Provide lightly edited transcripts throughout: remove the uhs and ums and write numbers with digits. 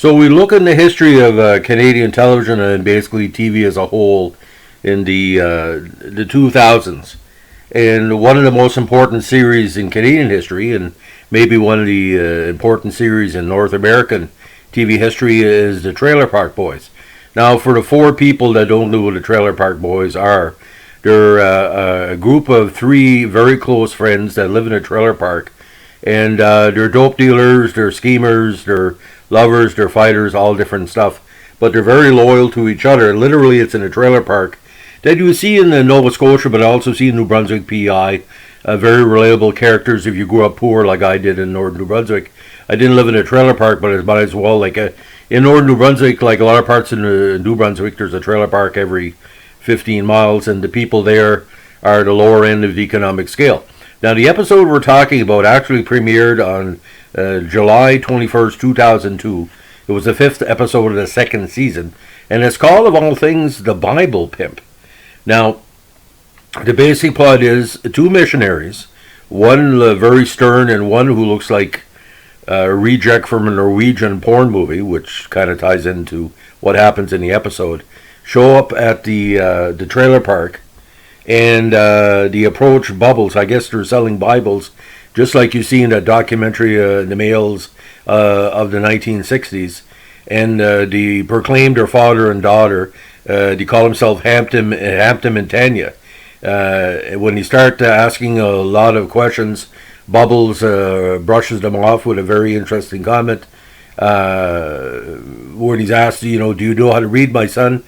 So we look in the history of Canadian television and basically TV as a whole in the 2000s. And one of the most important series in Canadian history, and maybe one of the important series in North American TV history, is the Trailer Park Boys. Now, for the four people that don't know who the Trailer Park Boys are, they're a group of three very close friends that live in a trailer park. And they're dope dealers, they're schemers, they're lovers, they're fighters, all different stuff. But they're very loyal to each other. Literally, it's in a trailer park that you see in Nova Scotia, but also see in New Brunswick, PI. Very relatable characters if you grew up poor like I did in Northern New Brunswick. I didn't live in a trailer park, but it's might as well. In Northern New Brunswick, like a lot of parts in New Brunswick, there's a trailer park every 15 miles, and the people there are the lower end of the economic scale. Now, the episode we're talking about actually premiered on July 21st, 2002. It was the fifth episode of the second season, and it's called, of all things, The Bible Pimp. Now, the basic plot is two missionaries, one very stern and one who looks like a reject from a Norwegian porn movie, which kind of ties into what happens in the episode, show up at the trailer park, and the approach Bubbles. I guess they're selling Bibles, just like you see in that documentary, The Males of the 1960s. And they proclaim their father and daughter. They call themselves Hampton and Tanya. When you start asking a lot of questions, Bubbles brushes them off with a very interesting comment. When he's asked, do you know how to read, my son?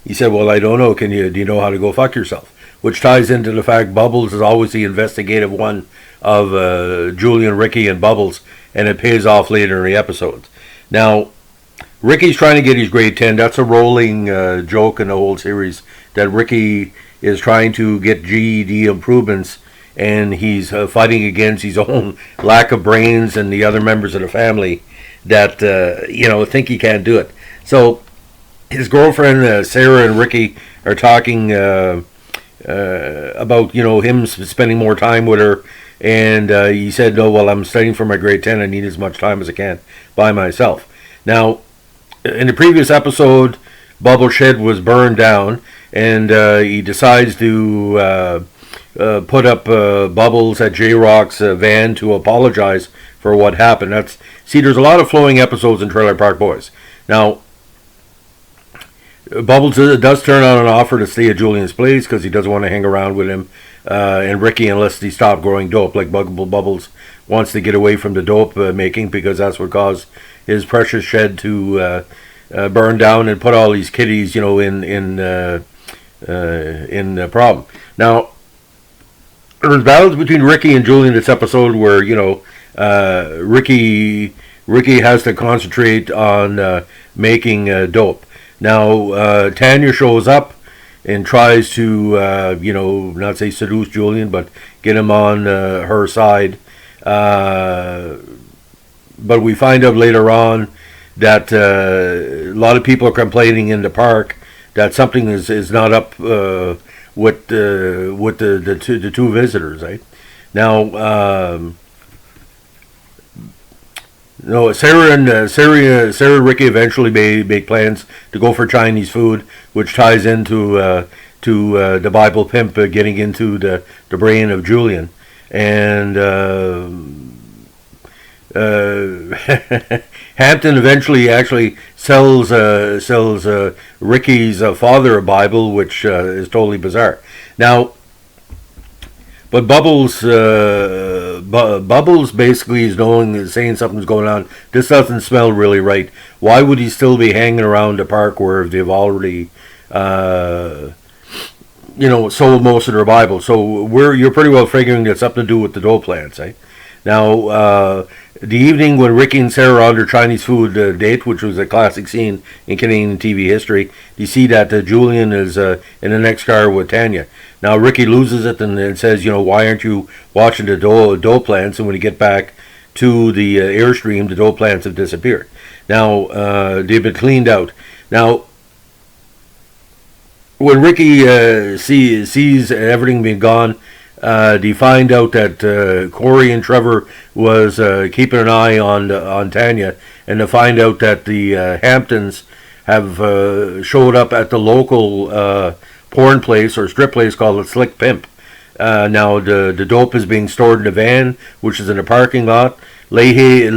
He said, well, I don't know. Do you know how to go fuck yourself? Which ties into the fact Bubbles is always the investigative one of Julian, Ricky, and Bubbles, and it pays off later in the episodes. Now, Ricky's trying to get his grade 10. That's a rolling joke in the whole series, that Ricky is trying to get GED improvements, and he's fighting against his own lack of brains and the other members of the family that, think he can't do it. So his girlfriend, Sarah, and Ricky are talking about, him spending more time with her. And he said, no, well, I'm studying for my grade 10. I need as much time as I can by myself. Now, in the previous episode, Bubble Shed was burned down, and he decides to put up Bubbles at J-Rock's van to apologize for what happened. There's a lot of flowing episodes in Trailer Park Boys. Now, Bubbles does turn on an offer to stay at Julian's place because he doesn't want to hang around with him and Ricky unless he stop growing dope. Like Bubbles wants to get away from the dope making because that's what caused his precious shed to burn down and put all these kiddies, in the problem. Now, there's battles between Ricky and Julian in this episode where Ricky has to concentrate on making dope. Now, Tanya shows up and tries to, not say seduce Julian, but get him on her side. But we find out later on that a lot of people are complaining in the park that something is not up with the two visitors, right? Now, no, Sarah and Ricky eventually make plans to go for Chinese food, which ties into the Bible Pimp getting into the brain of Julian, and Hampton eventually actually sells Ricky's father a Bible, which is totally bizarre. Now, but Bubbles basically is saying something's going on. This doesn't smell really right. Why would he still be hanging around the park where they've already, sold most of their Bibles? So you're pretty well figuring it's something to do with the dough plants, eh? Now, the evening when Ricky and Sarah are on their Chinese food date, which was a classic scene in Canadian TV history, you see that Julian is in the next car with Tanya. Now, Ricky loses it and says, why aren't you watching the dough plants? And when you get back to the Airstream, the dough plants have disappeared. Now, they've been cleaned out. Now, when Ricky sees everything being gone, They find out that Corey and Trevor was keeping an eye on Tanya, and to find out that the Hamptons have showed up at the local porn place or strip place called Slick Pimp. Now the dope is being stored in a van, which is in a parking lot. Leahy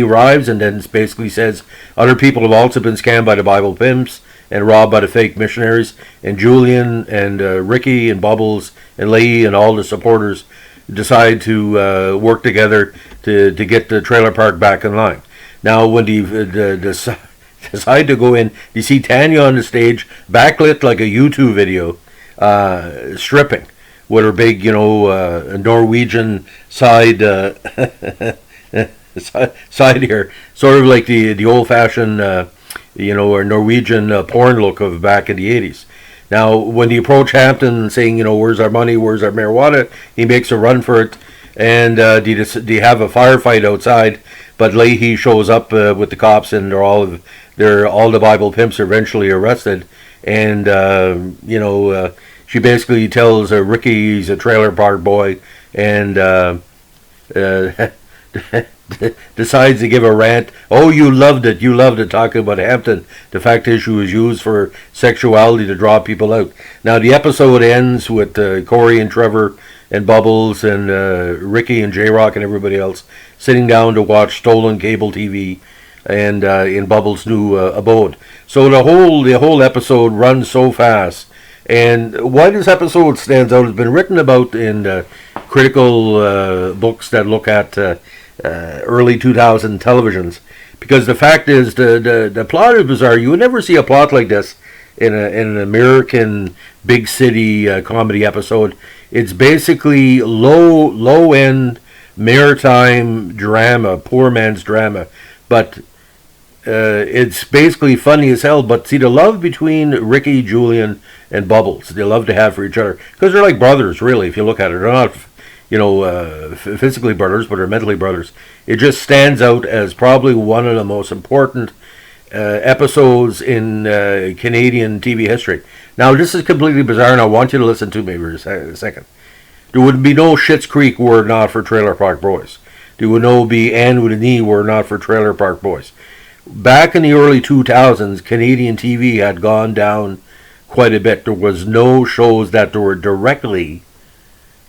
arrives and then basically says other people have also been scammed by the Bible pimps and robbed by the fake missionaries. And Julian and Ricky and Bubbles and Leahy and all the supporters decide to work together to get the trailer park back in line. Now when they decide to go in, you see Tanya on the stage, backlit like a YouTube video, stripping with her big, Norwegian side side here, sort of like the old-fashioned, or Norwegian porn look of back in the 80s. Now, when they approach Hampton saying, where's our money, where's our marijuana, he makes a run for it, and they have a firefight outside, but Leahy shows up with the cops, and all the Bible pimps are eventually arrested, and, she basically tells Ricky he's a trailer park boy, and decides to give a rant. Oh, you loved it, talking about Hampton. The fact is, she was used for sexuality to draw people out. Now, the episode ends with Corey and Trevor and Bubbles and Ricky and J-Rock and everybody else sitting down to watch stolen cable TV and in Bubbles' new abode. So the whole episode runs so fast. And why this episode stands out has been written about in critical books that look at early 2000 televisions. Because the fact is, the plot is bizarre. You would never see a plot like this in an American big city comedy episode. It's basically low end maritime drama, poor man's drama. But it's basically funny as hell. But see, the love between Ricky, Julian, and Bubbles, they love to have for each other, because they're like brothers, really. If you look at it, they're not, physically brothers, but they're mentally brothers. It just stands out as probably one of the most important episodes in Canadian TV history. Now, this is completely bizarre, and I want you to listen to me for a second. There would be no Schitt's Creek were it not for Trailer Park Boys. There would no be Anne with an E were it not for Trailer Park Boys. Back in the early 2000s, Canadian TV had gone down quite a bit. There was no shows that were directly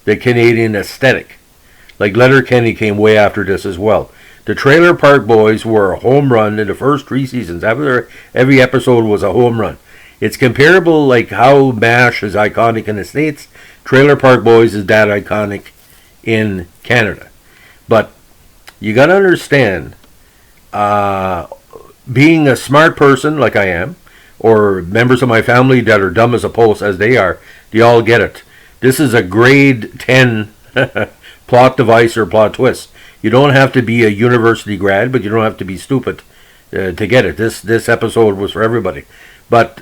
the Canadian aesthetic. Like Letterkenny came way after this as well. The Trailer Park Boys were a home run in the first 3 seasons. Every episode was a home run. It's comparable like how MASH is iconic in the States. Trailer Park Boys is that iconic in Canada. But you got to understand, being a smart person like I am, or members of my family that are dumb as a post as they are, they all get it. This is a grade 10 plot device or plot twist. You don't have to be a university grad, but you don't have to be stupid to get it. This episode was for everybody. But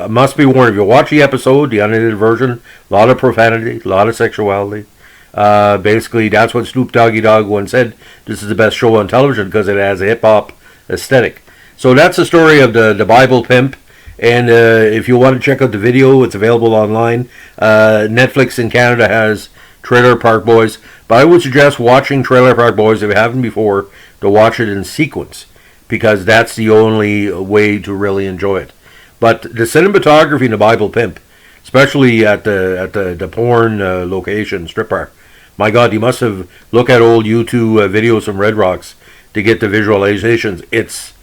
must be warned, if you watch the episode, the unedited version, a lot of profanity, a lot of sexuality. Basically, that's what Snoop Doggy Dogg once said. This is the best show on television because it has a hip-hop aesthetic. So that's the story of the Bible Pimp. And if you want to check out the video, it's available online. Netflix in Canada has Trailer Park Boys. But I would suggest watching Trailer Park Boys, if you haven't before, to watch it in sequence, because that's the only way to really enjoy it. But the cinematography in the Bible Pimp, especially at the porn location, strip bar, my God, you must have looked at old YouTube videos from Red Rocks to get the visualizations. It's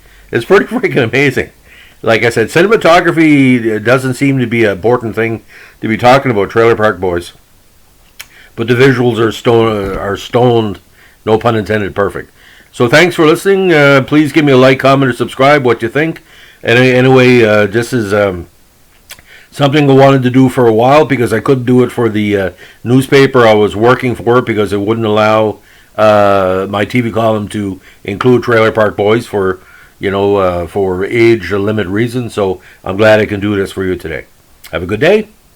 pretty freaking amazing. Like I said, cinematography doesn't seem to be an important thing to be talking about Trailer Park Boys. But the visuals are stoned, no pun intended, perfect. So thanks for listening. Please give me a like, comment, or subscribe what you think. And anyway, this is something I wanted to do for a while because I couldn't do it for the newspaper I was working for because it wouldn't allow my TV column to include Trailer Park Boys for age limit reasons. So I'm glad I can do this for you today. Have a good day.